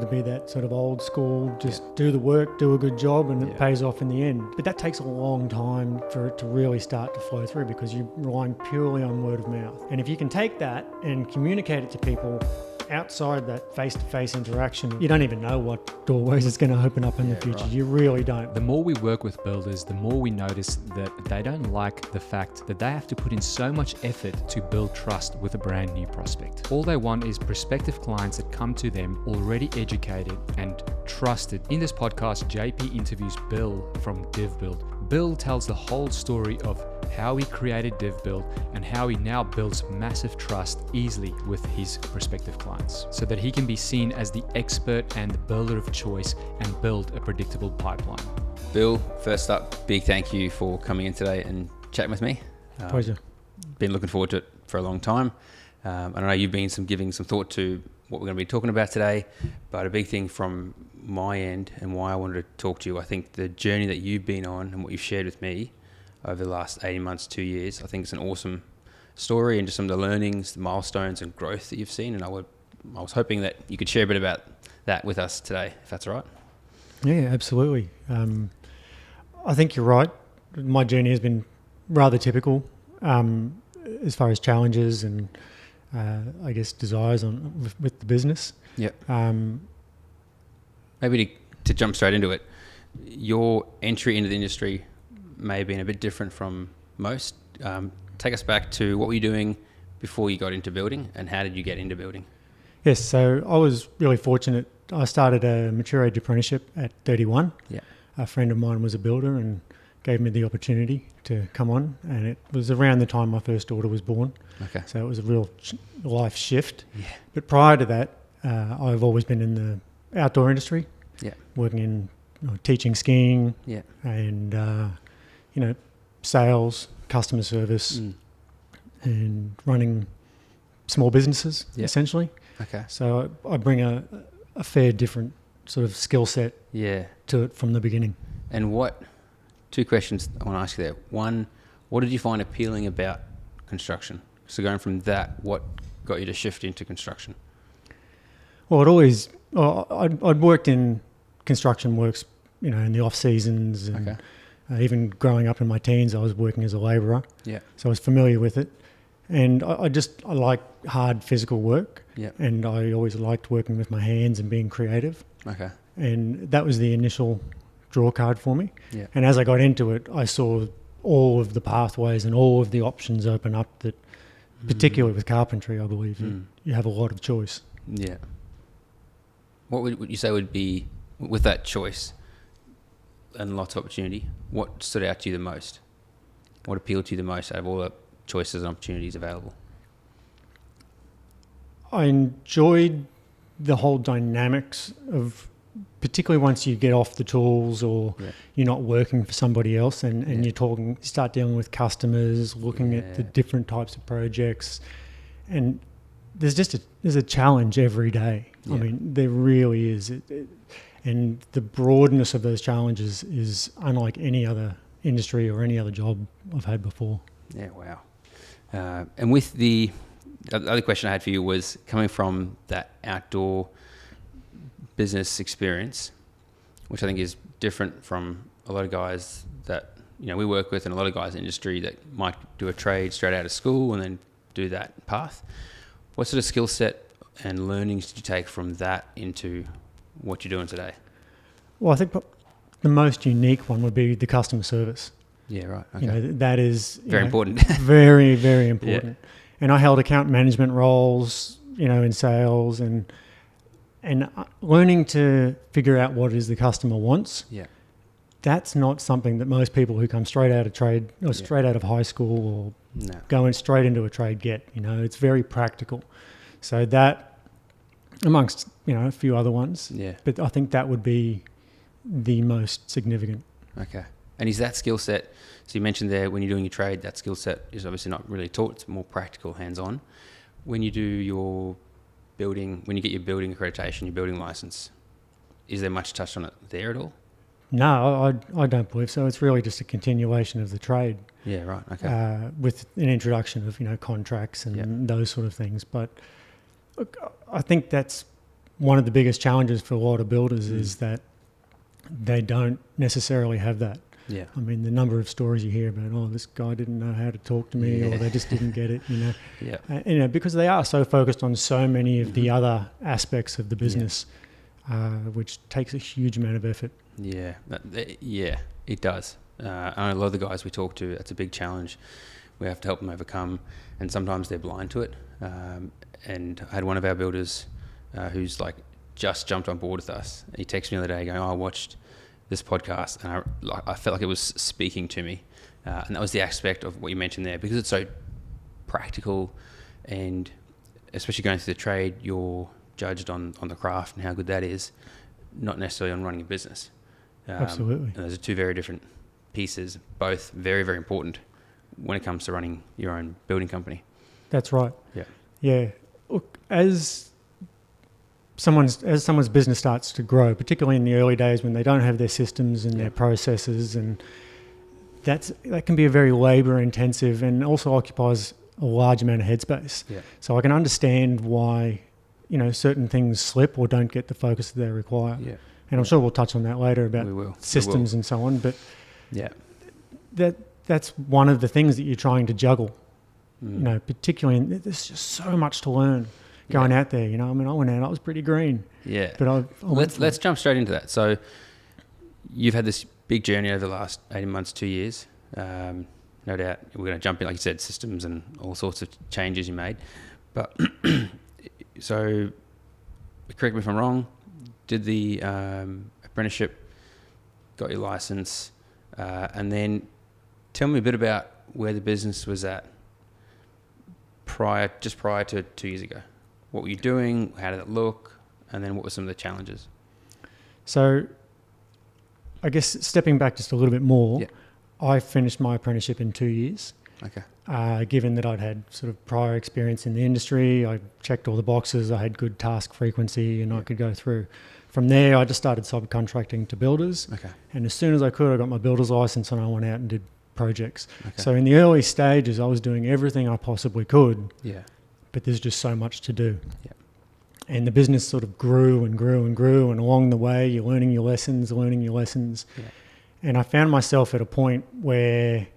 to be that sort of old school, just do the work, do a good job, and it pays off in the end. But that takes a long time for it to really start to flow through, because you're relying purely on word of mouth. And if you can take that and communicate it to people outside that face-to-face interaction, you don't even know what doorways it's going to open up in the future. Right. You really don't. The more we work with builders, the more we notice that they don't like the fact that they have to put in so much effort to build trust with a brand new prospect. All they want is prospective clients that come to them already educated and trusted. In this podcast, JP interviews Bill from DivBuild. Bill tells the whole story of how he created DivBuild and how he now builds massive trust easily with his prospective clients, so that he can be seen as the expert and the builder of choice and build a predictable pipeline. Bill, first up, big thank you for coming in today and chatting with me. Pleasure. Been looking forward to it for a long time. I know you've been giving some thought to what we're going to be talking about today, but a big thing from my end and why I wanted to talk to you, I think the journey that you've been on and what you've shared with me over the last 18 months, 2 years, I think it's an awesome story, and just some of the learnings, the milestones and growth that you've seen. And I was hoping that you could share a bit about that with us today, if that's all right. Yeah, absolutely. I think you're right. My journey has been rather typical as far as challenges and I guess desires with the business. Yeah. Maybe to jump straight into it, your entry into the industry may have been a bit different from most. Take us back to what were you doing before you got into building, and how did you get into building? Yes, so I was really fortunate. I started a mature age apprenticeship at 31. Yeah. A friend of mine was a builder and gave me the opportunity to come on, and it was around the time my first daughter was born. Okay. So it was a real life shift. Yeah. But prior to that, I've always been in the outdoor industry. Yeah. Working in teaching skiing. Yeah. And sales, customer service, and running small businesses, essentially. Okay. So I bring a fair different sort of skill set to it from the beginning. And two questions I want to ask you there. One, what did you find appealing about construction? So going from that, what got you to shift into construction? Well, I'd worked in construction works, in the off seasons, and even growing up in my teens, I was working as a labourer. Yeah. So I was familiar with it, and I like hard physical work. Yeah. And I always liked working with my hands and being creative. Okay. And that was the initial draw card for me. Yeah. And as I got into it, I saw all of the pathways and all of the options open up that, particularly with carpentry, I believe you have a lot of choice. Yeah. What would you say would be, with that choice and lots of opportunity, what stood out to you the most? What appealed to you the most out of all the choices and opportunities available? I enjoyed the whole dynamics of, particularly once you get off the tools or you're not working for somebody else and you start dealing with customers, looking at the different types of projects, and there's a challenge every day. I mean, there really is. And the broadness of those challenges is unlike any other industry or any other job I've had before. Yeah, wow. And with the other question I had for you was, coming from that outdoor business experience, which I think is different from a lot of guys that we work with, and a lot of guys in the industry that might do a trade straight out of school and then do that path. What sort of skill set and learnings did you take from that into what you're doing today? Well, I think the most unique one would be the customer service. Yeah, right. Okay. That is very important. Very, very important. Yeah. And I held account management roles, in sales and learning to figure out what it is the customer wants. Yeah. That's not something that most people who come straight out of trade or straight out of high school or going straight into a trade get. It's very practical. So that, amongst a few other ones. Yeah. But I think that would be the most significant. Okay. And is that skill set, so you mentioned there when you're doing your trade, that skill set is obviously not really taught, it's more practical, hands-on. When you do your building, when you get your building accreditation, your building license, is there much touched on it there at all? No, I don't believe so. It's really just a continuation of the trade. Yeah, right. Okay. With an introduction of, contracts and those sort of things. But look, I think that's one of the biggest challenges for a lot of builders is that they don't necessarily have that. Yeah. I mean, the number of stories you hear about, oh, this guy didn't know how to talk to me, or they just didn't get it, Yeah. Because they are so focused on so many of the other aspects of the business, which takes a huge amount of effort. Yeah. Yeah, it does. A lot of the guys we talk to, that's a big challenge we have to help them overcome, and sometimes they're blind to it. And I had one of our builders who's like just jumped on board with us. He texted me the other day going, I watched this podcast and I felt like it was speaking to me. And that was the aspect of what you mentioned there, because it's so practical, and especially going through the trade, you're judged on the craft and how good that is, not necessarily on running a business. Absolutely. And those are two very different pieces, both very, very important when it comes to running your own building company. That's right. Yeah. Yeah. Look, as someone's business starts to grow, particularly in the early days when they don't have their systems and their processes, and that can be a very labour intensive and also occupies a large amount of headspace. Yeah. So I can understand why, certain things slip or don't get the focus that they require. Yeah. And I'm sure we'll touch on that later about systems we will. and so on. But yeah, that's one of the things that you're trying to juggle. Particularly, there's just so much to learn going out there. I went out, I was pretty green. Yeah. But let's jump straight into that. So you've had this big journey over the last 18 months, 2 years. No doubt we're going to jump in, like you said, systems and all sorts of changes you made. But so correct me if I'm wrong, did the apprenticeship, got your license, and then tell me a bit about where the business was at prior to 2 years ago. What were you doing? How did it look? And then what were some of the challenges? So I guess stepping back just a little bit more, I finished my apprenticeship in 2 years. Okay. Given that I'd had sort of prior experience in the industry, I checked all the boxes, I had good task frequency, and I could go through. From there, I just started subcontracting to builders. Okay. And as soon as I could, I got my builder's license and I went out and did projects. Okay. So in the early stages, I was doing everything I possibly could. Yeah. But there's just so much to do. Yeah. And the business sort of grew and grew and grew, and along the way you're learning your lessons. Yeah. And I found myself at a point where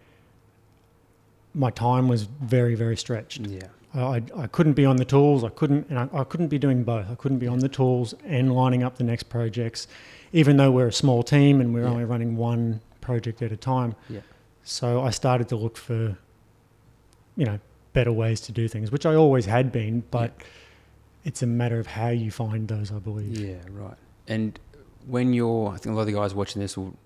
my time was very, very stretched. Yeah. I couldn't be on the tools. I couldn't be doing both. I couldn't be on the tools and lining up the next projects, even though we're a small team and we're only running one project at a time. Yeah. So I started to look for, better ways to do things, which I always had been, but it's a matter of how you find those, I believe. Yeah, right. And when I think a lot of the guys watching this will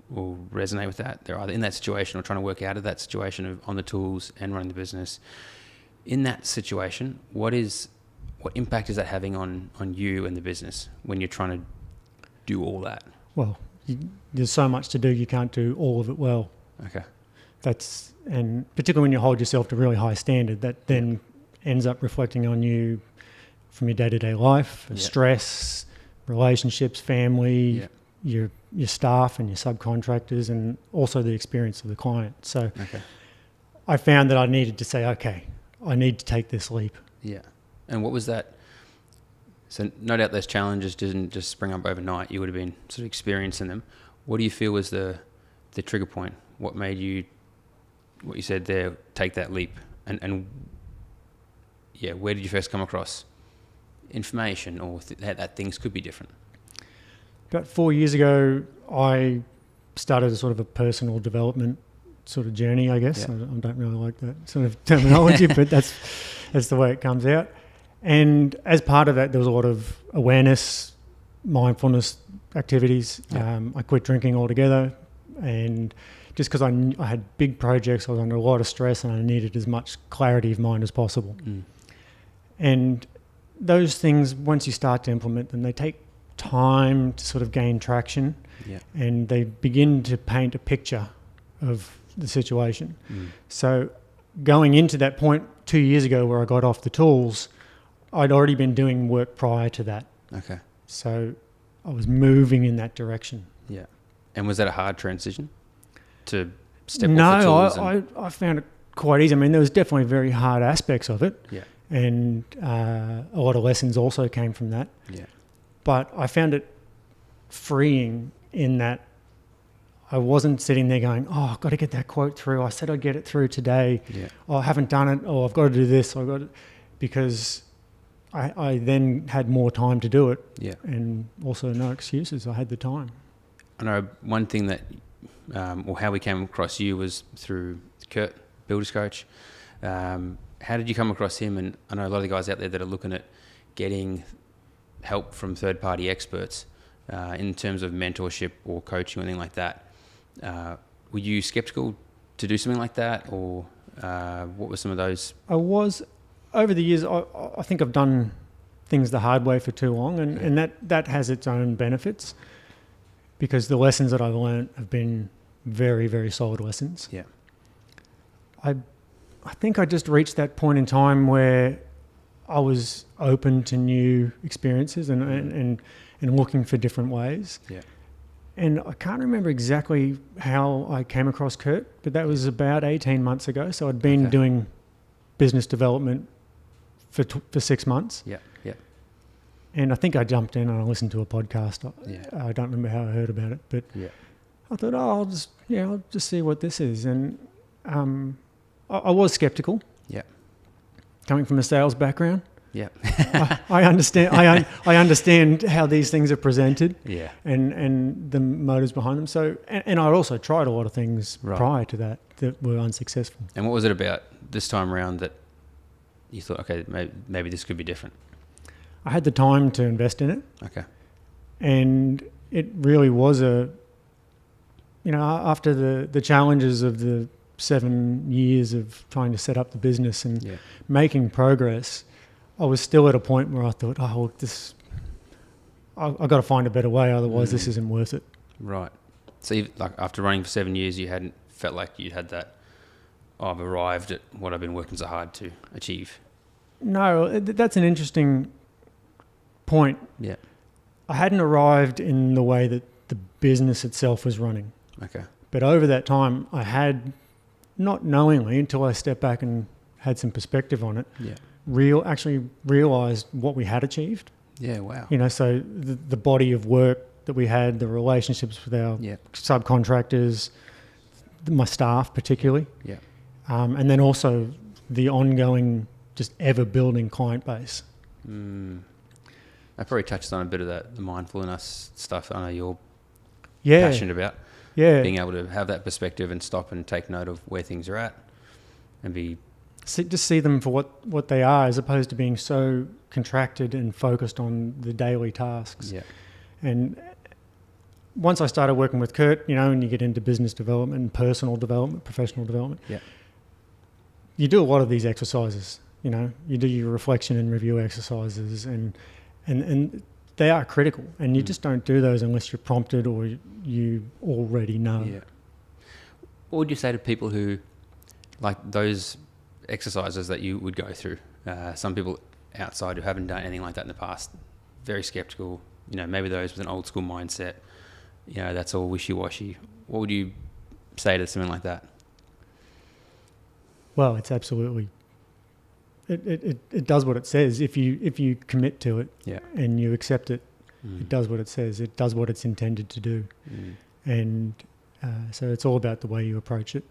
resonate with that. They're either in that situation or trying to work out of that situation of on the tools and running the business. In that situation, what impact is that having on you and the business when you're trying to do all that? Well, there's so much to do, you can't do all of it well. Okay. And particularly when you hold yourself to a really high standard, that then ends up reflecting on you from your day-to-day life, stress, relationships, family, your staff and your subcontractors, and also the experience of the client. So I found that I needed to say, okay, I need to take this leap. Yeah. And what was that? So no doubt those challenges didn't just spring up overnight. You would have been sort of experiencing them. What do you feel was the trigger point? What made you, what you said there, take that leap? And where did you first come across information or that things could be different? About 4 years ago, I started a sort of a personal development sort of journey, I guess. Yeah. I don't really like that sort of terminology, but that's the way it comes out. And as part of that, there was a lot of awareness, mindfulness activities. Yeah. I quit drinking altogether, and just because I had big projects, I was under a lot of stress and I needed as much clarity of mind as possible. Mm. And those things, once you start to implement them, they take time to sort of gain traction, and they begin to paint a picture of the situation. So going into that point 2 years ago where I got off the tools, I'd already been doing work prior to that. Okay. So I was moving in that direction. Yeah. And was that a hard transition to step off the tools? No, I found it quite easy. I mean, there was definitely very hard aspects of it. Yeah. And a lot of lessons also came from that. Yeah. but I found it freeing in that I wasn't sitting there going, oh, I've got to get that quote through. I said I'd get it through today. Yeah. Oh, I haven't done it. Oh, I've got to do this. Because I then had more time to do it. Yeah. And also no excuses. I had the time. I know one thing that, or how we came across you was through Kurt, Builders Coach. How did you come across him? And I know a lot of the guys out there that are looking at getting help from third-party experts in terms of mentorship or coaching or anything like that. Were you skeptical to do something like that, or what were some of those? I was. Over the years, I think I've done things the hard way for too long, and that has its own benefits, because the lessons that I've learned have been very, very solid lessons. Yeah. I think I just reached that point in time where I was open to new experiences and looking for different ways. Yeah. And I can't remember exactly how I came across Kurt, but that was about 18 months ago. So I'd been doing business development for 6 months. Yeah. Yeah. And I think I jumped in and I listened to a podcast. Yeah. I don't remember how I heard about it, but Yeah. I thought, I'll just see what this is. And I was skeptical. Yeah. Coming from a sales background. Yeah. I understand. I understand how these things are presented. Yeah. And the motives behind them. So, and I'd also tried a lot of things prior to that were unsuccessful. And what was it about this time around that you thought, okay, maybe this could be different? I had the time to invest in it. Okay. And it really was after the challenges of the 7 years of trying to set up the business and making progress, I was still at a point where I thought, I've got to find a better way, otherwise this isn't worth it. Right. So after running for 7 years, you hadn't felt like you had that, I've arrived at what I've been working so hard to achieve? No, that's an interesting point. Yeah. I hadn't arrived in the way that the business itself was running. Okay. But over that time, I had, not knowingly, until I stepped back and had some perspective on it, actually realised what we had achieved. Yeah, wow. So the body of work that we had, the relationships with our subcontractors, my staff particularly. Yeah. And then also the ongoing, just ever building client base. I probably touched on a bit of that, the mindfulness stuff I know you're passionate about. Yeah. Being able to have that perspective and stop and take note of where things are at and just see them for what they are, as opposed to being so contracted and focused on the daily tasks. Yeah. And once I started working with Kurt, and you get into business development and personal development, professional development, you do a lot of these exercises. You do your reflection and review exercises, and they are critical, and you just don't do those unless you're prompted or you already know. Yeah. What would you say to people who, like those exercises that you would go through, some people outside who haven't done anything like that in the past, very skeptical, maybe those with an old school mindset, that's all wishy-washy. What would you say to something like that? Well, it's absolutely, it does what it says. If you commit to it and you accept it, it does what it says. It does what it's intended to do. And so it's all about the way you approach it.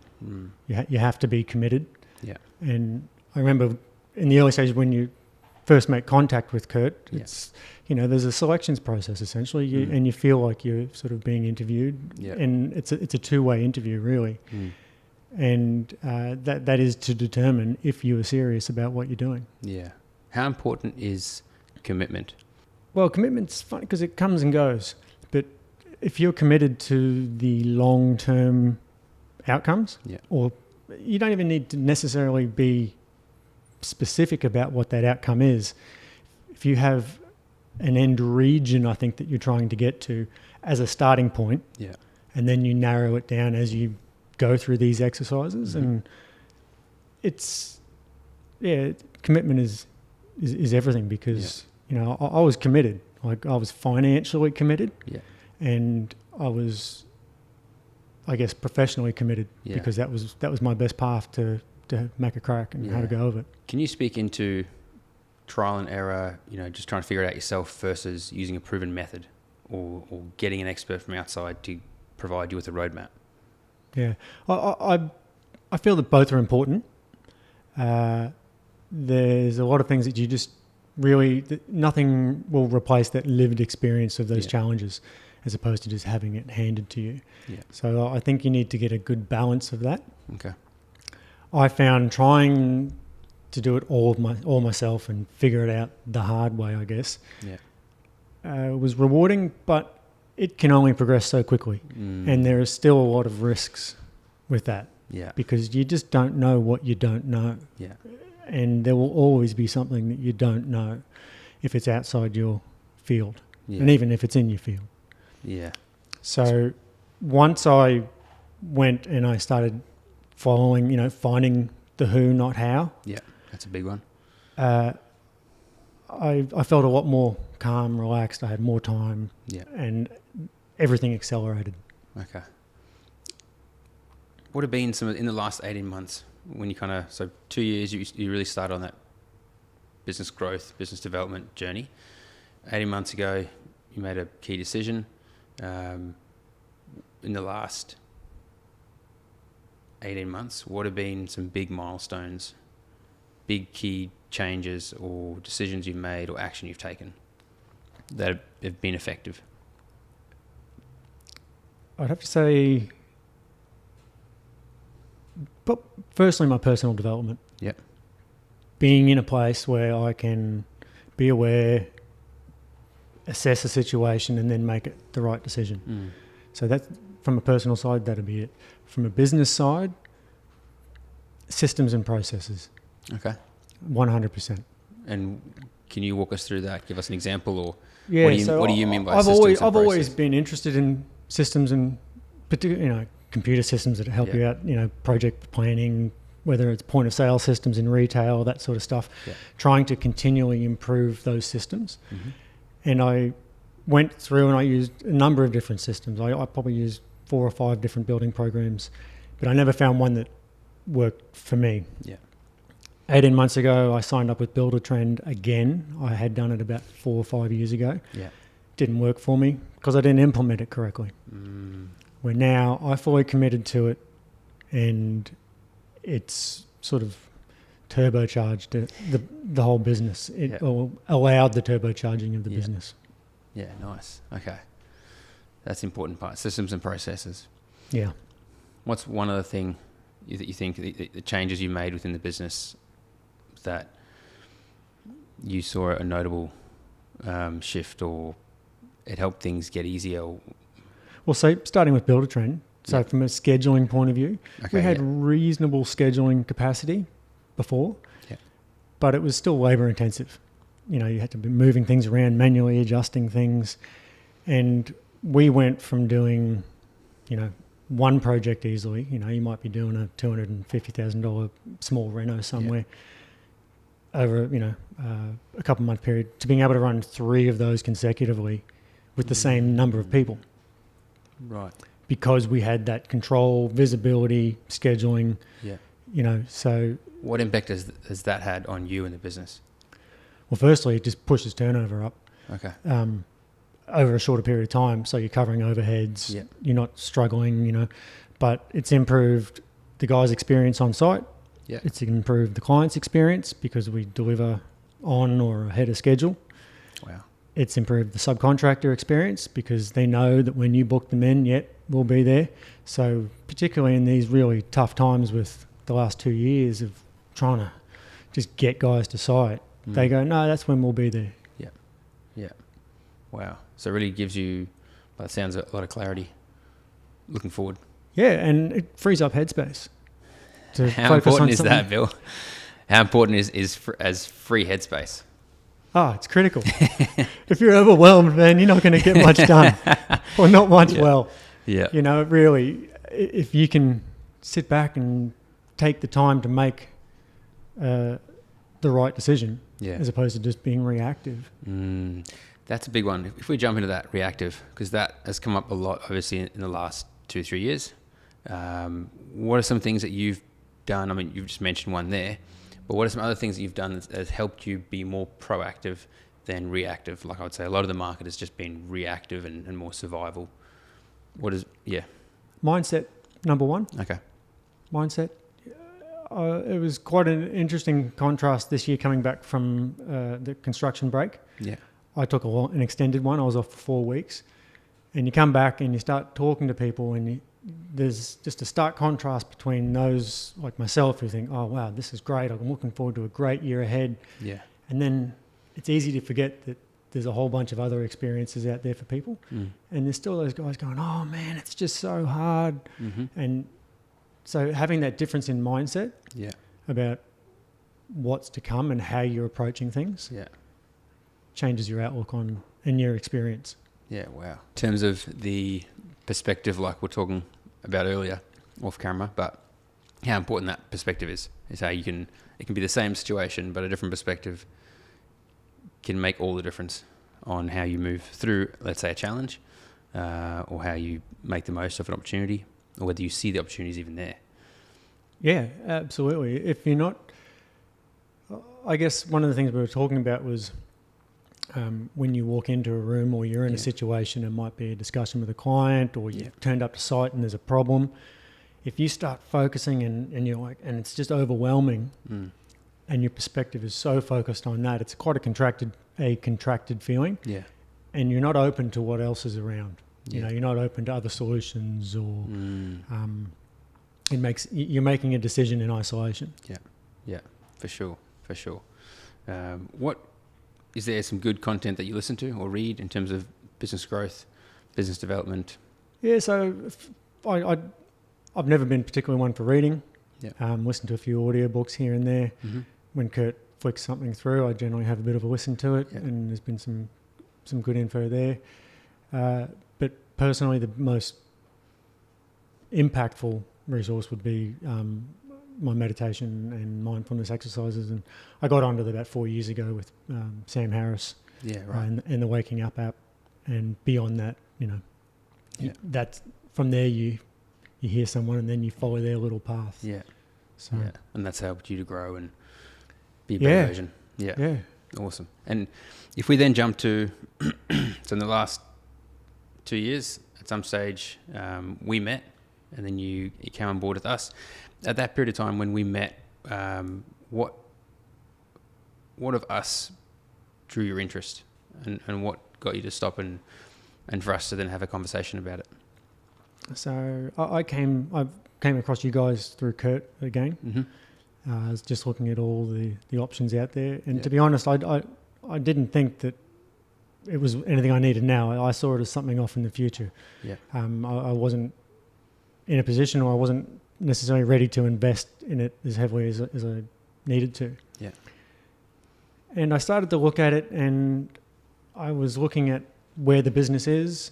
You have to be committed. Yeah. And I remember in the early stages when you first make contact with Kurt, it's, there's a selections process essentially, and you feel like you're sort of being interviewed, and it's a two-way interview really. And that is to determine if you are serious about what you're doing. Yeah. How important is commitment? Well, commitment's funny because it comes and goes, but if you're committed to the long-term outcomes, or you don't even need to necessarily be specific about what that outcome is. If you have an end region, I think, that you're trying to get to as a starting point, and then you narrow it down as you go through these exercises, and it's commitment is everything, because I was committed. Like, I was financially committed, and I was, I guess, professionally committed, because that was my best path to make a crack and have a go of it. Can you speak into trial and error, just trying to figure it out yourself versus using a proven method or getting an expert from outside to provide you with a roadmap? Yeah. I feel that both are important. There's a lot of things that you just really, nothing will replace that lived experience of those challenges as opposed to just having it handed to you. Yeah. So I think you need to get a good balance of that. Okay. I found trying to do it all myself and figure it out the hard way, I guess, was rewarding, but it can only progress so quickly. And there is still a lot of risks with that. Yeah. Because you just don't know what you don't know. Yeah. And there will always be something that you don't know if it's outside your field. Yeah. And even if it's in your field. Yeah. So once I went and I started following, finding the who, not how. Yeah. That's a big one. I felt a lot more calm, relaxed. I had more time. Yeah. And everything accelerated. Okay. What have been some in the last 18 months when you so 2 years you really started on that business growth, business development journey. 18 months ago, you made a key decision. In the last 18 months, what have been some big milestones, big key changes or decisions you've made or action you've taken that have been effective? I'd have to say, but firstly, my personal development. Yeah. Being in a place where I can be aware, assess a situation, and then make it the right decision. So that's from a personal side, that'd be it. From a business side, systems and processes. Okay. 100%. And can you walk us through that? Give us an example, or Yeah. what do you mean by I've systems and always process? been interested in systems and particularly, computer systems that help you out, project planning, whether it's point of sale systems in retail, that sort of stuff, trying to continually improve those systems. And I went through and I used a number of different systems. I probably used 4 or 5 different building programs, but I never found one that worked for me. Yeah. 18 months ago, I signed up with Builder-Trend again. I had done it about 4 or 5 years ago. Yeah. Didn't work for me because I didn't implement it correctly. Where now I fully committed to it, and it's sort of turbocharged the whole business. It allowed the turbocharging of the business. Yeah, nice. Okay. That's the important part, systems and processes. Yeah. What's one other thing that you think the changes you made within the business that you saw a notable shift, or it helped things get easier? Well, so starting with Builder-Trend, so from a scheduling point of view, we had reasonable scheduling capacity before, but it was still labour intensive. You had to be moving things around, manually adjusting things. And we went from doing, one project easily, you might be doing a $250,000 small reno somewhere over, a couple month period, to being able to run 3 of those consecutively with the same number of people. Right. Because we had that control, visibility, scheduling. Yeah. So what impact has that had on you and the business? Well, firstly, it just pushes turnover up. Okay. Over a shorter period of time. So you're covering overheads. Yeah. You're not struggling, but it's improved the guy's experience on site. Yeah. It's improved the client's experience because we deliver on or ahead of schedule. Wow. It's improved the subcontractor experience because they know that when you book them in, we'll be there. So particularly in these really tough times with the last 2 years of trying to just get guys to site, they go, no, that's when we'll be there. Yeah. Yeah. Wow. So it really gives you, by the sounds, a lot of clarity looking forward. Yeah, and it frees up headspace. How important is that, Bill? How important is as free headspace? Oh, it's critical. If you're overwhelmed, man, you're not going to get much done, or not much well. Yeah. Really, if you can sit back and take the time to make the right decision, as opposed to just being reactive. That's a big one. If we jump into that reactive, because that has come up a lot, obviously, in the last 2-3 years. What are some things that you've done? I mean, you've just mentioned one there, But what are some other things that you've done that has helped you be more proactive than reactive? Like I would say, a lot of the market has just been reactive and more survival. What is, Mindset, number one. Okay. Mindset. It was quite an interesting contrast this year coming back from the construction break. Yeah. I took an extended one. I was off for 4 weeks. And you come back and you start talking to people, and there's just a stark contrast between those like myself who think, oh, wow, this is great. I'm looking forward to a great year ahead. Yeah. And then it's easy to forget that there's a whole bunch of other experiences out there for people. And there's still those guys going, oh, man, it's just so hard. And so having that difference in mindset about what's to come and how you're approaching things changes your outlook on and your experience. Yeah, wow. In terms of the perspective, like we're talking about earlier off camera, but how important that perspective is how it can be the same situation, but a different perspective can make all the difference on how you move through, let's say, a challenge, or how you make the most of an opportunity, or whether you see the opportunities even there. Yeah, absolutely. If you're not, I guess one of the things we were talking about was when you walk into a room or you're in a situation, it might be a discussion with a client, or you've turned up to site and there's a problem. If you start focusing and you're like, and it's just overwhelming, and your perspective is so focused on that, it's quite a contracted feeling. Yeah. And you're not open to what else is around. You know, you're not open to other solutions, or you're making a decision in isolation. Yeah, for sure. What is there some good content that you listen to or read in terms of business growth, business development? Yeah, so I've never been particularly one for reading. Listen to a few audiobooks here and there. When Kurt flicks something through, I generally have a bit of a listen to it, and there's been some good info there. But personally, the most impactful resource would be my meditation and mindfulness exercises, and I got onto that about 4 years ago with Sam Harris, and the Waking Up app, and beyond that, that's from there you hear someone and then you follow their little path. And that's helped you to grow and be a better version. Awesome. And if we then jump to so in the last 2 years, at some stage we met, and then you came on board with us. At that period of time when we met, what of us drew your interest, and what got you to stop and for us to then have a conversation about it? So I came across you guys through Kurt again. I was just looking at all the options out there, and to be honest, I didn't think that it was anything I needed now. I saw it as something off in the future. I wasn't in a position, or I wasn't necessarily ready to invest in it as heavily as I needed to. And I started to look at it, and I was looking at where the business is,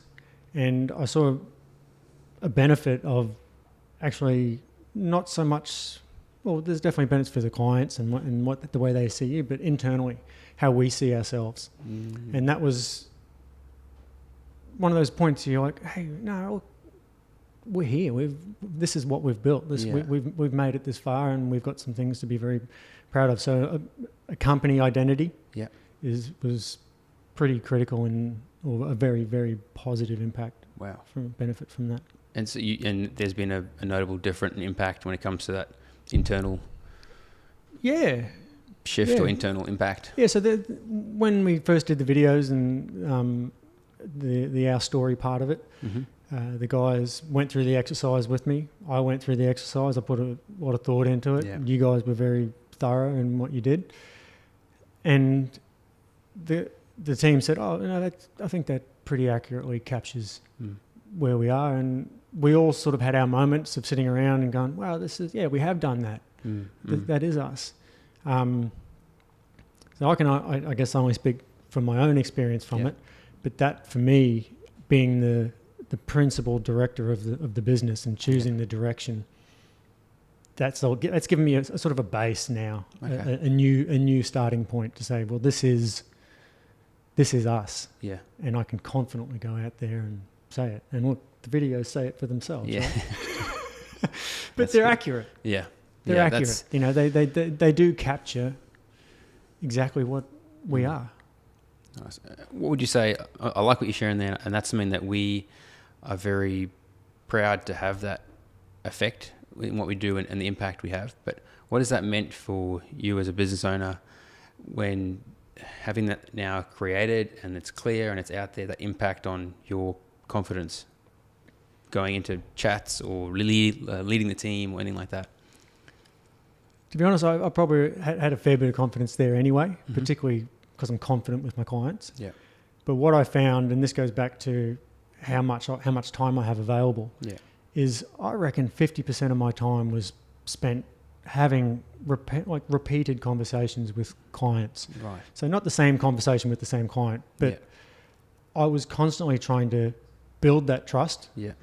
and I saw a benefit of actually not so much, well, there's definitely benefits for the clients and what the way they see you, but internally, how we see ourselves. And that was one of those points you're like, hey, no, we're here. This is what we've built. We've made it this far, and we've got some things to be very proud of. So a company identity was pretty critical, or a very, very positive impact. Wow. From benefit from that. And so there's been a notable different impact when it comes to that internal shift or internal impact. So when we first did the videos and the Our Story part of it, the guys went through the exercise with me. I went through the exercise. I put a lot of thought into it. You guys were very thorough in what you did. And the team said, oh, I think that pretty accurately captures where we are. And we all sort of had our moments of sitting around and going, wow, we have done that. That is us. So I guess only speak from my own experience from it, but that for me, being the principal director of the business and choosing the direction, that's given me a sort of a base now, a new starting point to say, well, this is us, and I can confidently go out there and say it. And look, the videos say it for themselves, right? But they're accurate. They're accurate. You know, they do capture exactly what we are. Nice. What would you say? I like what you're sharing there, and that's something that we are very proud to have that effect in what we do and the impact we have. But what has that meant for you as a business owner when having that now created and it's clear and it's out there, that impact on your confidence going into chats or really leading the team or anything like that? To be honest, I probably had a fair bit of confidence there anyway, particularly because I'm confident with my clients. Yeah. But what I found, and this goes back to how much time I have available, is I reckon 50% of my time was spent having repeated conversations with clients. Right. So not the same conversation with the same client, but I was constantly trying to build that trust. Yeah.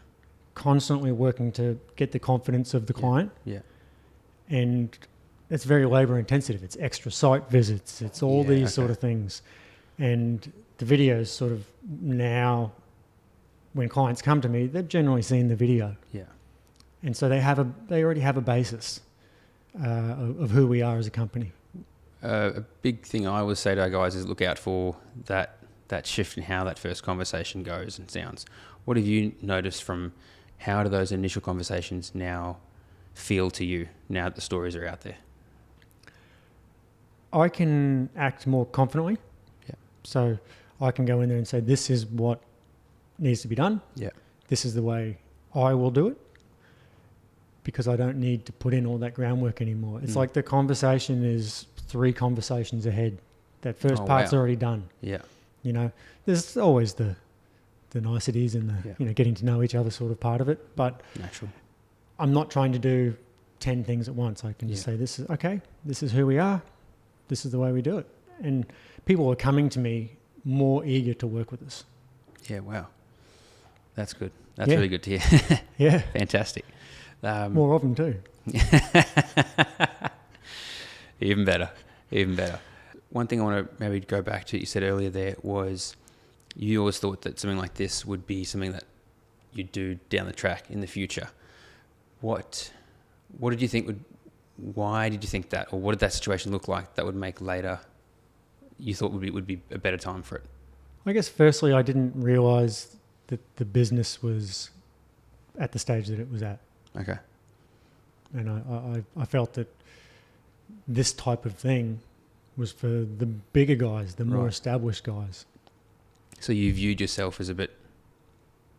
Constantly working to get the confidence of the client. Yeah. And it's very labor intensive. It's extra site visits. It's all these sort of things. And the videos sort of now, when clients come to me, they've generally seen the video. Yeah. And so they already have a basis of who we are as a company. A big thing I always say to our guys is look out for that shift in how that first conversation goes and sounds. What have you noticed from how do those initial conversations now feel to you now that the stories are out there? I can act more confidently. Yeah. So I can go in there and say, this is what needs to be done. Yeah. This is the way I will do it, because I don't need to put in all that groundwork anymore. It's like the conversation is 3 conversations ahead. That first part's already done. Yeah. You know, there's always the niceties and the getting to know each other sort of part of it, but natural. I'm not trying to do 10 things at once. I can just say, this is who we are. This is the way we do it. And people are coming to me more eager to work with us. Yeah, wow. That's good. That's really good to hear. Yeah. Fantastic. More of them too. Even better. One thing I want to maybe go back to, you said earlier there, was you always thought that something like this would be something that you'd do down the track in the future. What did you think why did you think that, or what did that situation look like that would make later you thought would be a better time for it? I guess firstly, I didn't realise that the business was at the stage that it was at. Okay. And I felt that this type of thing was for the bigger guys, the more established guys. So you viewed yourself as a bit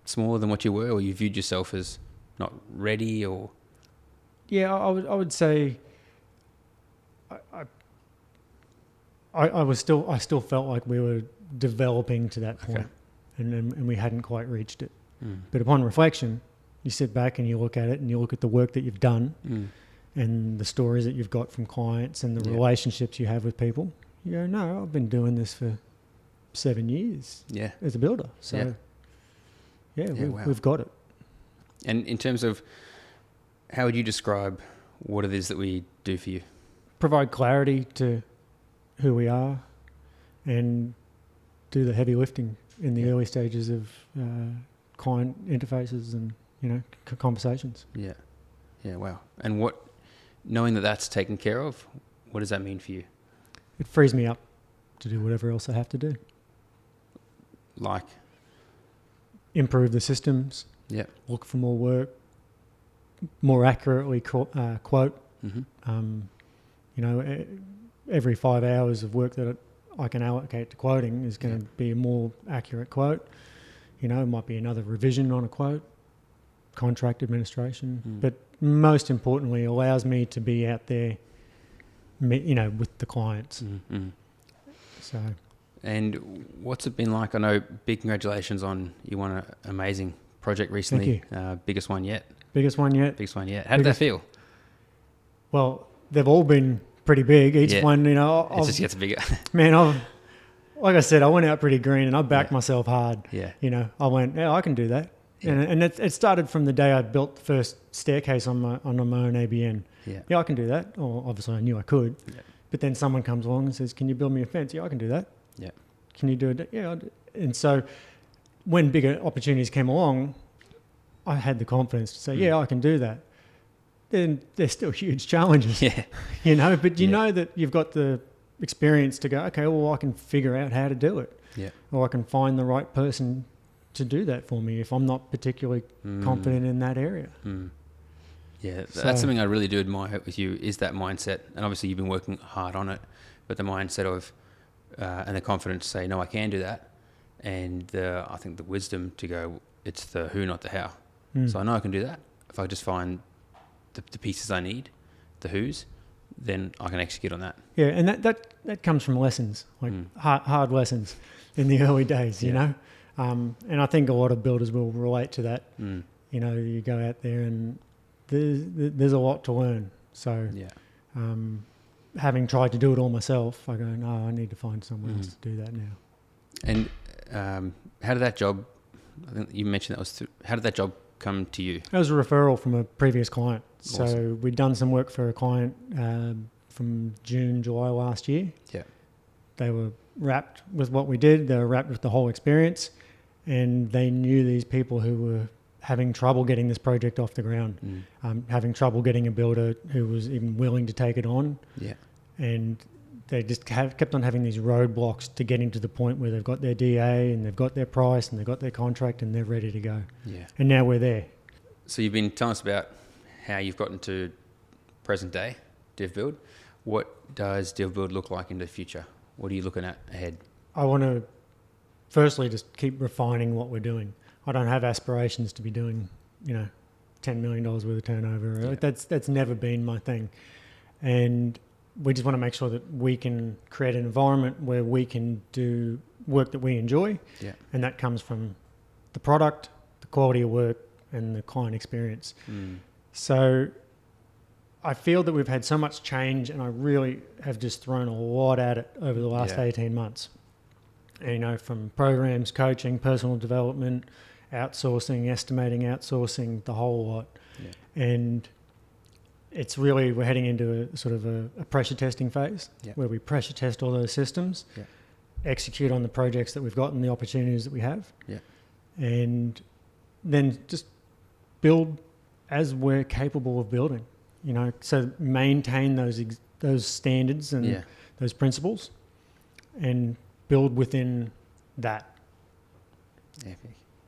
smaller than what you were, or you viewed yourself as not ready, or? Yeah, I would say I still felt like we were developing to that point, and we hadn't quite reached it. But upon reflection, you sit back and you look at it and you look at the work that you've done and the stories that you've got from clients and the relationships you have with people. You go, no, I've been doing this for 7 years as a builder. So, we've got it. And in terms of, how would you describe what it is that we do for you? Provide clarity to who we are and do the heavy lifting in the early stages of client interfaces and, conversations. Yeah. Yeah, wow. And knowing that that's taken care of, what does that mean for you? It frees me up to do whatever else I have to do. Like? Improve the systems. Yeah. Look for more work. More accurately quote. Every 5 hours of work that I can allocate to quoting is going to be a more accurate quote. It might be another revision on a quote, contract administration, but most importantly, allows me to be out there, with the clients. So. And what's it been like? I know, big congratulations on, you won an amazing project recently. Thank you. Biggest one yet. Biggest one yet. How did that feel? Well, they've all been pretty big. Each one, it just gets bigger. Man, like I said, I went out pretty green and I backed myself hard. Yeah. I went, I can do that. Yeah. And it started from the day I built the first staircase on my own ABN. Yeah, I can do that. Or obviously I knew I could. Yeah. But then someone comes along and says, can you build me a fence? Yeah, I can do that. Yeah. Can you do it? Yeah, I'll do it. And so when bigger opportunities came along, I had the confidence to say, I can do that. then they're still huge challenges. Yeah. You know, but you know that you've got the experience to go, okay, well, I can figure out how to do it. Yeah. Or I can find the right person to do that for me if I'm not particularly confident in that area. Yeah, So- that's something I really do admire with you, is that mindset. And obviously you've been working hard on it, but the mindset of, and the confidence to say, no, I can do that. And I think the wisdom to go, it's the who, not the how. So I know I can do that. If I just find the pieces I need, the who's, then I can execute on that. Yeah, and that comes from lessons, like hard lessons in the early days, you know. And I think a lot of builders will relate to that. You know, you go out there and there's a lot to learn. So having tried to do it all myself, I go, no, I need to find someone else to do that now. And how did that job, I think you mentioned that was, how did that job come to you? That was a referral from a previous client. Awesome. So we'd done some work for a client from June, July last year. Yeah. They were wrapped with what we did. They were wrapped with the whole experience. And they knew these people who were having trouble getting this project off the ground, having trouble getting a builder who was even willing to take it on. Yeah. And they just kept on having these roadblocks to getting to the point where they've got their DA and they've got their price and they've got their contract and they're ready to go. Yeah. And now we're there. So you've been telling us about how you've gotten to present day, DivBuild. What does DivBuild look like in the future? What are you looking at ahead? I want to firstly just keep refining what we're doing. I don't have aspirations to be doing, you know, $10 million worth of turnover. Yeah. That's never been my thing. And we just want to make sure that we can create an environment where we can do work that we enjoy. Yeah. And that comes from the product, the quality of work, and the client experience. So I feel that we've had so much change, and I really have just thrown a lot at it over the last 18 months. And, you know, from programs, coaching, personal development, outsourcing, estimating, outsourcing, the whole lot. Yeah. And it's really, we're heading into a sort of a pressure testing phase where we pressure test all those systems, execute on the projects that we've got and the opportunities that we have, and then just build as we're capable of building, you know, so maintain those standards and those principles and build within that.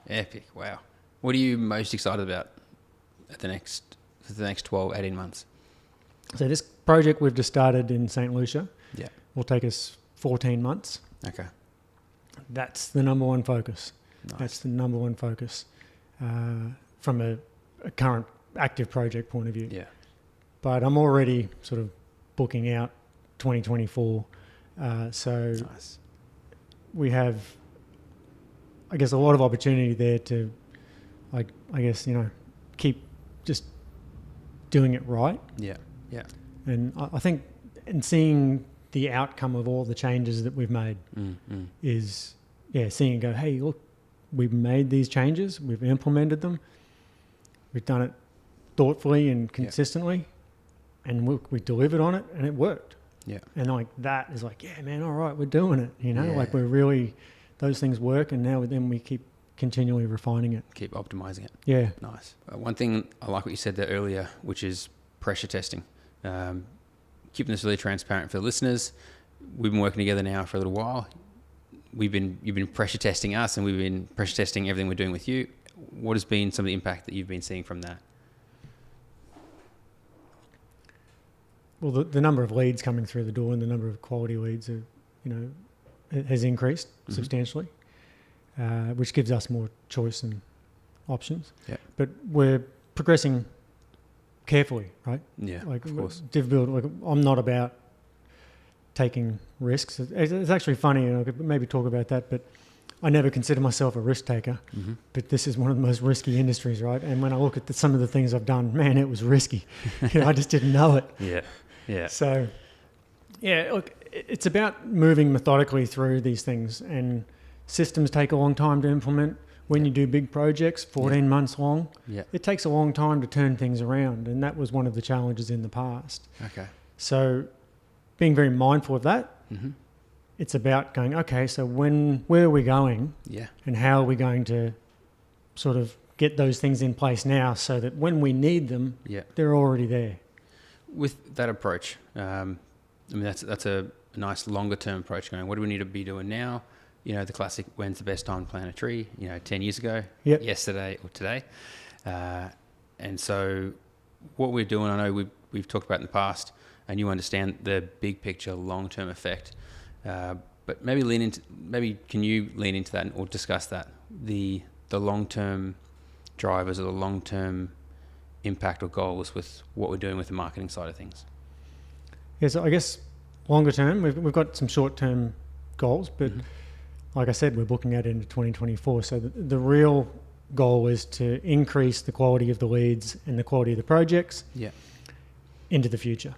Epic. Wow. What are you most excited about for the next 12, 18 months? So this project we've just started in St. Lucia will take us 14 months. Okay. That's the number one focus. Nice. That's the number one focus from a current active project point of view. Yeah. But I'm already sort of booking out 2024. So Nice. we have, I guess, a lot of opportunity there to, like, I guess, you know, keep just doing it right. Yeah. Yeah. And I think, and seeing the outcome of all the changes that we've made is, seeing it go, hey, look, we've made these changes, we've implemented them, we've done it thoughtfully and consistently, and we delivered on it, and it worked. Yeah. And like that is like, yeah, man, all right, we're doing it. You know, like we're really, those things work, and now then we keep continually refining it. Keep optimizing it. Yeah. Nice. One thing I like what you said there earlier, which is pressure testing. Keeping this really transparent for the listeners. We've been working together now for a little while. You've been pressure testing us, and we've been pressure testing everything we're doing with you. What has been some of the impact that you've been seeing from that? Well, the number of leads coming through the door and the number of quality leads, has increased substantially, which gives us more choice and options. Yeah. But we're progressing carefully, right? Yeah, like, of course. DivBuild, like, I'm not about taking risks. It's actually funny, and I could maybe talk about that, but I never consider myself a risk taker. But this is one of the most risky industries, right? And when I look at some of the things I've done, man, it was risky. I just didn't know it. Yeah. So, look, it's about moving methodically through these things, and systems take a long time to implement. When you do big projects, 14 months long, it takes a long time to turn things around, and that was one of the challenges in the past. Okay. So being very mindful of that, it's about going, okay, so where are we going? Yeah. And how are we going to sort of get those things in place now so that when we need them, they're already there. With that approach, I mean, that's a nice longer term approach going, what do we need to be doing now? You know, the classic, when's the best time to plant a tree? 10 years ago, yesterday or today. And so what we're doing, I know we've talked about in the past, and you understand the big picture, long-term effect. But maybe can you lean into that or discuss that, the long-term drivers or the long-term impact or goals with what we're doing with the marketing side of things? Yeah, so I guess longer term, we've got some short-term goals, but like I said, we're booking out into 2024. So the real goal is to increase the quality of the leads and the quality of the projects into the future.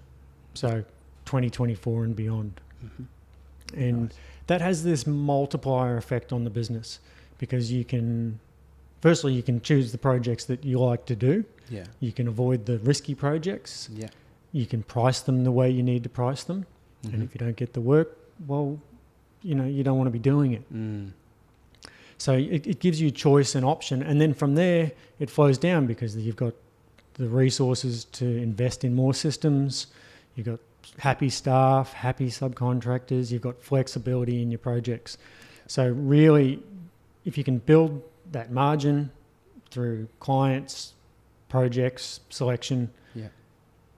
So 2024 and beyond. And that has this multiplier effect on the business, because you can choose the projects that you like to do. Yeah. You can avoid the risky projects. Yeah. You can price them the way you need to price them. And if you don't get the work, well, you don't want to be doing it. So it gives you choice and option. And then from there, it flows down, because you've got the resources to invest in more systems. You've got happy staff, happy subcontractors. You've got flexibility in your projects. So really, if you can build that margin through clients, projects, selection,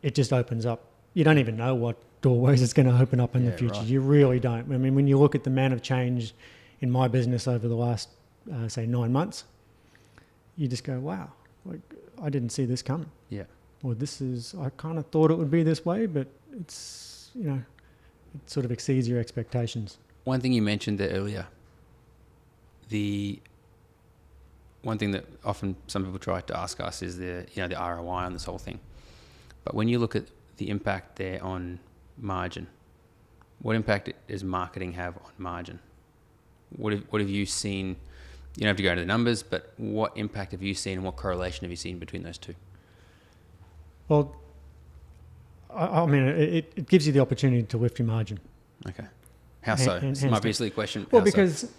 it just opens up. You don't even know what doorways it's going to open up in the future. Right. You really don't. I mean, when you look at the amount of change in my business over the last, say, 9 months, you just go, wow, like, I didn't see this coming. Yeah. Or I kind of thought it would be this way, but it's, it sort of exceeds your expectations. One thing you mentioned there earlier, the one thing that often some people try to ask us is the ROI on this whole thing. But when you look at the impact there on margin, what impact does marketing have on margin? What have you seen? You don't have to go into the numbers, but what impact have you seen, and what correlation have you seen between those two? Well, I mean, it gives you the opportunity to lift your margin. Okay. How so? This might be a silly question. Well, because,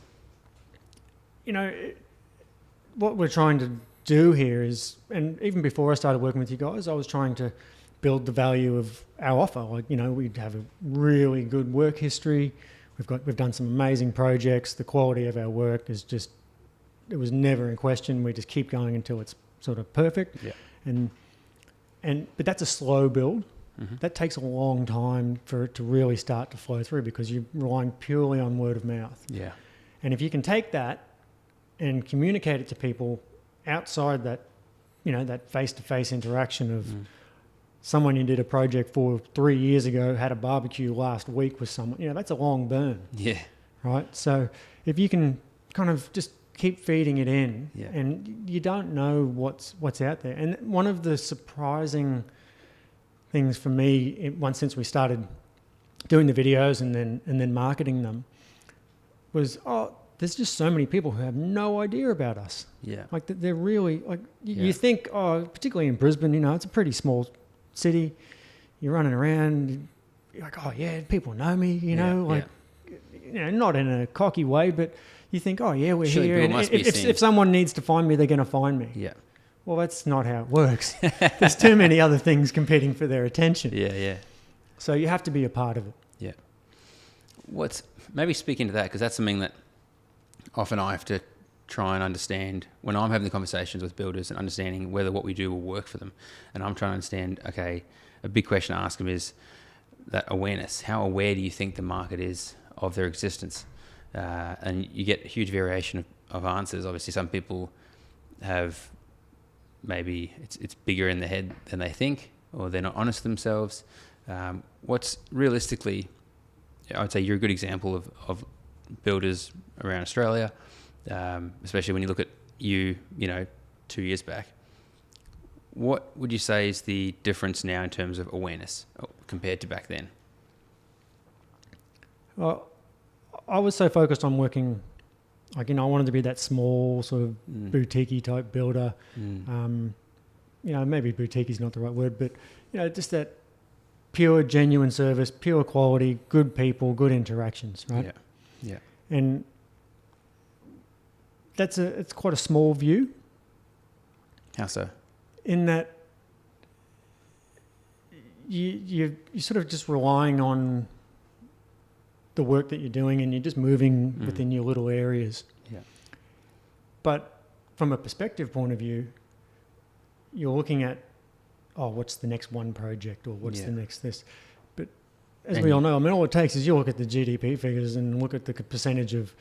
what we're trying to do here is, and even before I started working with you guys, I was trying to build the value of our offer. Like, we have a really good work history. We've done some amazing projects. The quality of our work is just, it was never in question. We just keep going until it's sort of perfect. Yeah. But that's a slow build. That takes a long time for it to really start to flow through, because you're relying purely on word of mouth. Yeah. And if you can take that and communicate it to people outside that, that face-to-face interaction of someone you did a project for 3 years ago, had a barbecue last week with someone, that's a long burn. Yeah. Right? So if you can kind of just keep feeding it in, and you don't know what's out there. And one of the surprising things for me, since we started doing the videos and then marketing them, was, there's just so many people who have no idea about us. Yeah. Like, they're really, like, you think, particularly in Brisbane, it's a pretty small city. You're running around, you're like, people know me, not in a cocky way, but you think, we're here. And if someone needs to find me, they're going to find me. Yeah. Well, that's not how it works. There's too many other things competing for their attention. Yeah, yeah. So you have to be a part of it. Yeah. Maybe speaking to that, because that's something that often I have to try and understand when I'm having the conversations with builders and understanding whether what we do will work for them. And I'm trying to understand, okay, a big question to ask them is that awareness. How aware do you think the market is of their existence? And you get a huge variation of answers. Obviously, some people have maybe it's bigger in their head than they think, or they're not honest with themselves. What's realistically, I would say you're a good example of builders around Australia, especially when you look at 2 years back. What would you say is the difference now in terms of awareness compared to back then? Well, I was so focused on working, I wanted to be that small sort of boutique-y type builder. Maybe boutique is not the right word, but just that pure, genuine service, pure quality, good people, good interactions, right? Yeah. Yeah. And it's quite a small view, How so? In that you're sort of just relying on the work that you're doing, and you're just moving within your little areas. Yeah. But from a perspective point of view, you're looking at, what's the next one project, or what's the next this. But as we all know, I mean, all it takes is you look at the GDP figures and look at the percentage of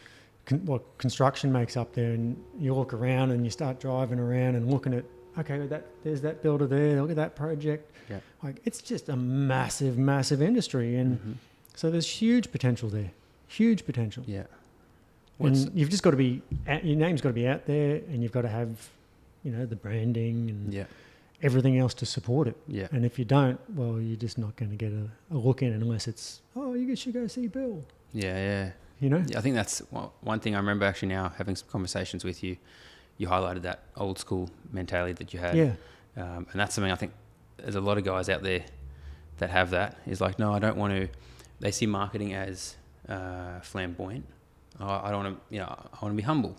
what construction makes up there, and you look around and you start driving around and looking at, okay, there's that builder there, look at that project. Yeah. Like, it's just a massive, massive industry. And so there's huge potential there, huge potential. Yeah. And you've just got to be, your name's got to be out there, and you've got to have, the branding and everything else to support it. Yeah. And if you don't, well, you're just not going to get a look in unless it's, you should go see Bill. Yeah. Yeah, I think that's one thing I remember actually now having some conversations with you. You highlighted that old school mentality that you had. Yeah. And that's something I think there's a lot of guys out there that have that. Is like, no, I don't want to. They see marketing as flamboyant. I don't want to, I want to be humble.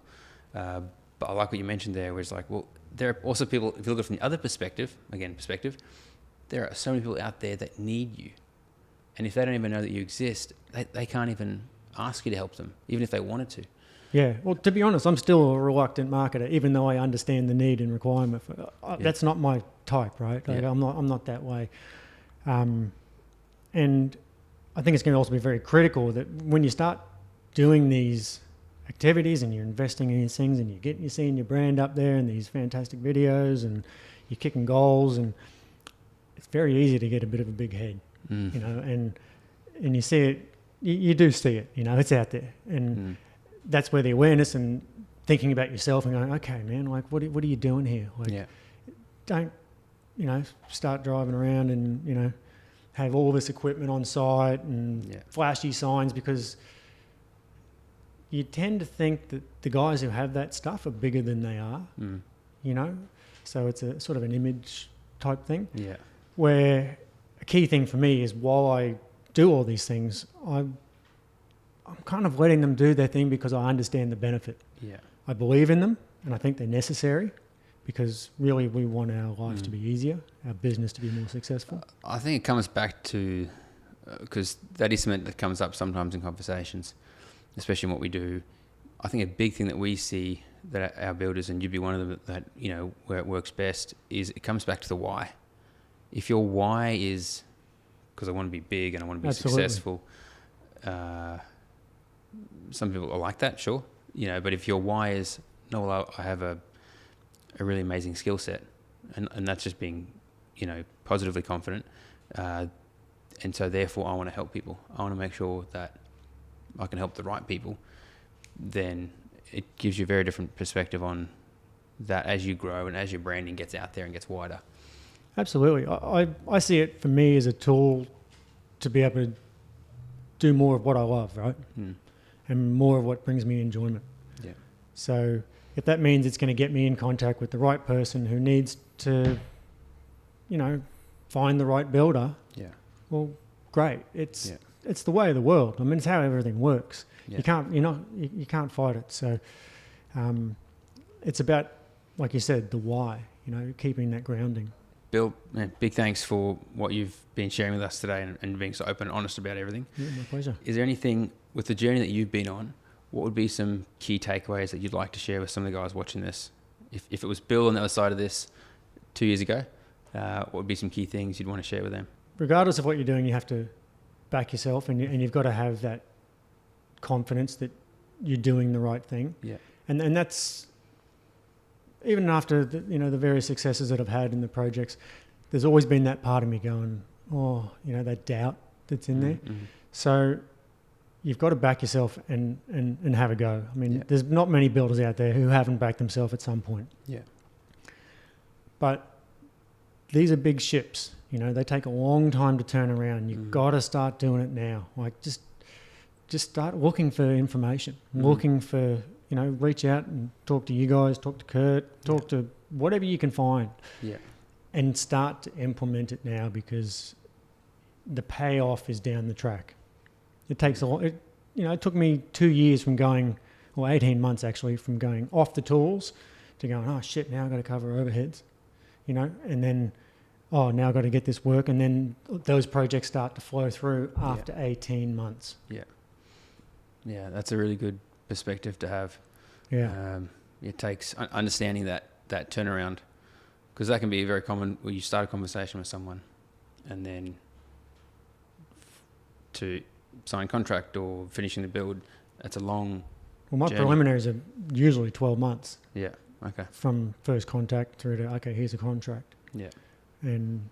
But I like what you mentioned there, where it's like, well, there are also people, if you look at it from the other perspective, there are so many people out there that need you. And if they don't even know that you exist, they can't even ask you to help them, even if they wanted to. Yeah. Well, to be honest, I'm still a reluctant marketer, even though I understand the need and requirement. That's not my type, right? Like, I'm not that way. And I think it's going to also be very critical that when you start doing these activities and you're investing in these things and you're seeing your brand up there and these fantastic videos and you're kicking goals, and it's very easy to get a bit of a big head, and you see it, you do see it, it's out there. And that's where the awareness and thinking about yourself and going, okay, man, like, what are you doing here? Like, don't, start driving around and, have all this equipment on site and flashy signs, because you tend to think that the guys who have that stuff are bigger than they are, so it's a sort of an image type thing. Yeah. Where a key thing for me is, while I do all these things, I'm kind of letting them do their thing because I understand the benefit. Yeah. I believe in them, and I think they're necessary, because really we want our lives to be easier, our business to be more successful. I think it comes back to, because that is something that comes up sometimes in conversations, especially in what we do. I think a big thing that we see that our builders, and you'd be one of them, that, where it works best, is it comes back to the why. If your why is, because I want to be big and I want to be successful, some people are like that, sure, but if your why is, no, well, I have a really amazing skill set, and that's just being, positively confident, and so therefore I want to help people. I want to make sure that I can help the right people. Then it gives you a very different perspective on that as you grow and as your branding gets out there and gets wider. Absolutely. I see it for me as a tool to be able to do more of what I love, right? And more of what brings me enjoyment. Yeah. So if that means it's going to get me in contact with the right person who needs to, find the right builder, well, great. It's the way of the world. I mean, it's how everything works. Yeah. You can't fight it. So it's about, like you said, the why, keeping that grounding. Bill, man, big thanks for what you've been sharing with us today and being so open and honest about everything. Yeah, my pleasure. Is there anything with the journey that you've been on, what would be some key takeaways that you'd like to share with some of the guys watching this? If it was Bill on the other side of this 2 years ago, what would be some key things you'd want to share with them? Regardless of what you're doing, you have to back yourself, and you've got to have that confidence that you're doing the right thing. Yeah. And that's, even after the various successes that I've had in the projects, there's always been that part of me going, that doubt that's in there. Mm-hmm. So you've got to back yourself and have a go. I mean, there's not many builders out there who haven't backed themselves at some point. Yeah. But these are big ships. They take a long time to turn around. You've got to start doing it now. Like, just start looking for information, looking for, reach out and talk to you guys, talk to Kurt, talk to whatever you can find. Yeah. And start to implement it now, because the payoff is down the track. It takes a lot. It took me 2 years from going, or 18 months actually, from going off the tools to going, oh shit, now I've got to cover overheads, you know, and then, oh, now I've got to get this work. And then those projects start to flow through after 18 months. Yeah. Yeah, that's a really good perspective to have. Yeah. It takes understanding that turnaround, because that can be very common where you start a conversation with someone and then to sign contract or finishing the build, that's a long Well, my journey. preliminaries are usually 12 months Yeah. Okay. from first contact through to, okay, here's a contract. Yeah. And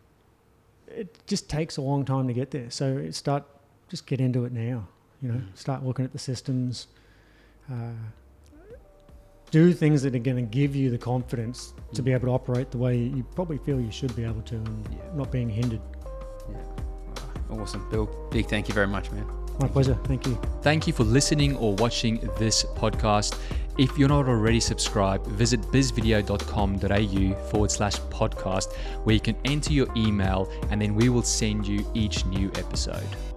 it just takes a long time to get there. So just get into it now, you know, start looking at the systems, do things that are going to give you the confidence to be able to operate the way you probably feel you should be able to, and not being hindered. Yeah. Awesome. Bill, big thank you very much, man. My pleasure. Thank you. Thank you for listening or watching this podcast. If you're not already subscribed, visit bizvideo.com.au/podcast, where you can enter your email and then we will send you each new episode.